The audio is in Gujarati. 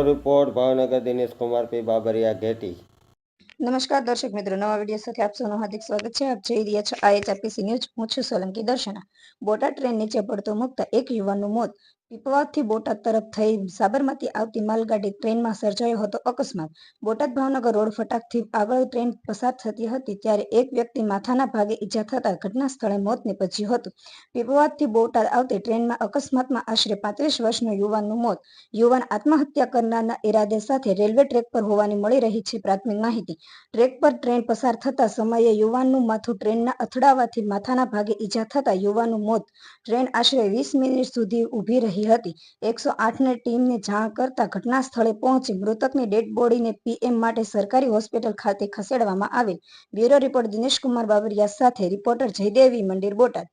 રિપોર્ટ ભાવનગર દિનેશ કુમાર પી બાબરિયા ઘેટી। નમસ્કાર દર્શક મિત્રો, નવા વિડીયો સાથે આપ સૌનું હાર્દિક સ્વાગત છે। આપ જોઈ રહ્યા છો IHRPC ન્યૂઝ। હું છું સોલંકી દર્શના। બોટાદ ટ્રેન નીચે પડતો મુકતા એક યુવાનનું મોત। પીપવાવથી બોટાદ તરફ થઈ સાબરમતી આવતી માલગાડી ટ્રેનમાં સર્જાયો હતો અકસ્માત। બોટાદ ભાવનગર રોડ ફટાકથી આગળ ટ્રેન પસાર થતી હતી ત્યારે એક વ્યક્તિ માથાના ભાગે ઈજા થતા ઘટના સ્થળે મોત નીપજ્યું હતું। પીપવાવથી બોટાદ આવતી ટ્રેનમાં અકસ્માતમાં આશરે 35 વર્ષનો યુવાનનું મોત। યુવાન આત્મહત્યા કરનારના ઈરાદે સાથે રેલવે ટ્રેક પર હોવાની મળી રહી છે પ્રાથમિક માહિતી। ટ્રેક પર ટ્રેન પસાર થતા સમયે યુવાનનું માથું ટ્રેનના અથડાવાથી માથાના ભાગે ઈજા થતા યુવાનનું મોત। ટ્રેન આશરે 20 મિનિટ સુધી ઊભી રહી હતી। 108ની ટીમને જાણ કરતા ઘટના સ્થળે પહોંચી મૃતકની ડેડ બોડીને પીએમ માટે સરકારી હોસ્પિટલ ખાતે ખસેડવામાં આવેલ। બ્યુરો રિપોર્ટ દિનેશ કુમાર બાબરિયા સાથે રિપોર્ટર જયદેવી મંદિર, બોટાદ।